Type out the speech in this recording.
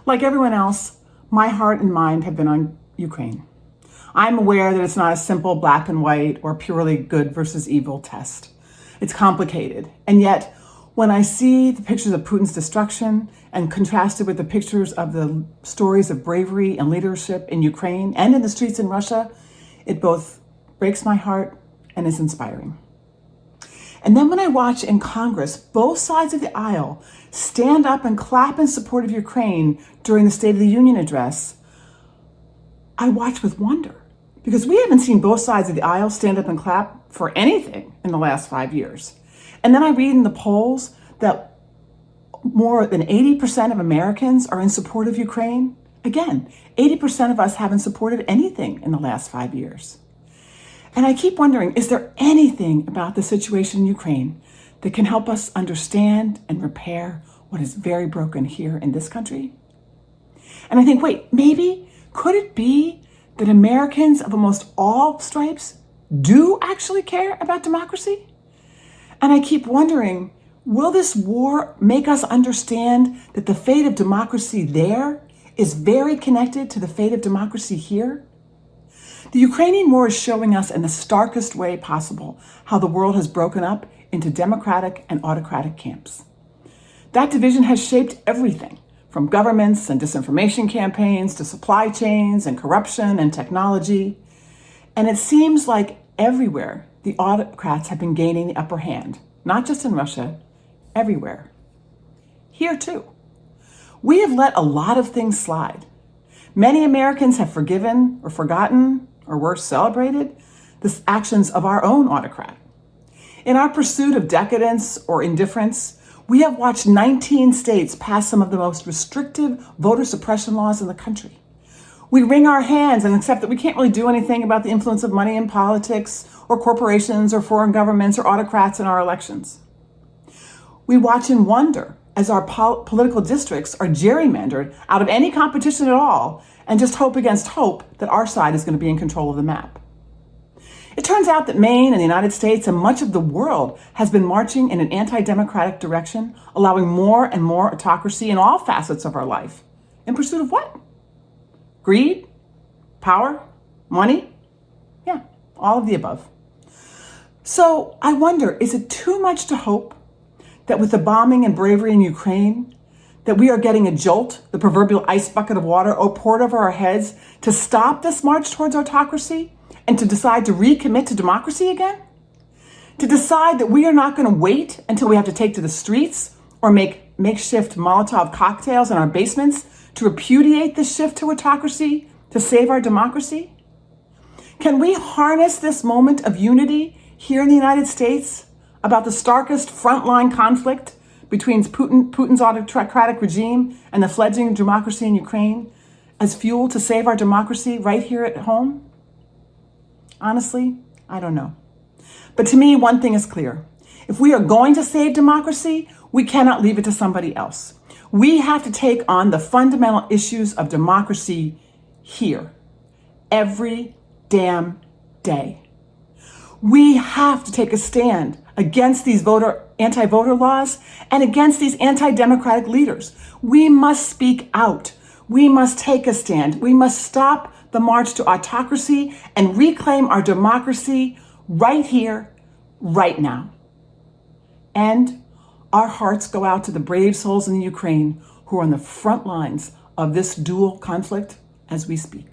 Like everyone else, my heart and mind have been on Ukraine. I'm aware that it's not a simple black and white or purely good versus evil test. It's complicated. And yet, when I see the pictures of Putin's destruction and contrasted with the pictures of the stories of bravery and leadership in Ukraine and in the streets in Russia, it both breaks my heart and is inspiring. And then when I watch in Congress, both sides of the aisle stand up and clap in support of Ukraine during the State of the Union address, I watch with wonder, because we haven't seen both sides of the aisle stand up and clap for anything in the last 5 years. And then I read in the polls that more than 80% of Americans are in support of Ukraine. Again, 80% of us haven't supported anything in the last 5 years. And I keep wondering, is there anything about the situation in Ukraine that can help us understand and repair what is very broken here in this country? And I think, wait, maybe could it be that Americans of almost all stripes do actually care about democracy? And I keep wondering, will this war make us understand that the fate of democracy there is very connected to the fate of democracy here? The Ukrainian war is showing us in the starkest way possible how the world has broken up into democratic and autocratic camps. That division has shaped everything, from governments and disinformation campaigns to supply chains and corruption and technology. And it seems like everywhere the autocrats have been gaining the upper hand, not just in Russia, everywhere. Here too. We have let a lot of things slide. Many Americans have forgiven or forgotten, or worse, celebrated the actions of our own autocrat. In our pursuit of decadence or indifference, we have watched 19 states pass some of the most restrictive voter suppression laws in the country. We wring our hands and accept that we can't really do anything about the influence of money in politics or corporations or foreign governments or autocrats in our elections. We watch and wonder as our political districts are gerrymandered out of any competition at all and just hope against hope that our side is going to be in control of the map. It turns out that Maine and the United States and much of the world has been marching in an anti-democratic direction, allowing more and more autocracy in all facets of our life. In pursuit of what? Greed? Power? Money? Yeah, all of the above. So I wonder, is it too much to hope that with the bombing and bravery in Ukraine, that we are getting a jolt, the proverbial ice bucket of water poured over our heads, to stop this march towards autocracy and to decide to recommit to democracy again? To decide that we are not going to wait until we have to take to the streets or make makeshift Molotov cocktails in our basements to repudiate this shift to autocracy, to save our democracy? Can we harness this moment of unity here in the United States about the starkest frontline conflict between Putin's autocratic regime and the fledgling democracy in Ukraine as fuel to save our democracy right here at home? Honestly, I don't know. But to me, one thing is clear. If we are going to save democracy, we cannot leave it to somebody else. We have to take on the fundamental issues of democracy here, every damn day. We have to take a stand against these anti-voter laws and against these anti-democratic leaders. We must speak out. We must take a stand. We must stop the march to autocracy and reclaim our democracy right here, right now. And our hearts go out to the brave souls in the Ukraine who are on the front lines of this dual conflict as we speak.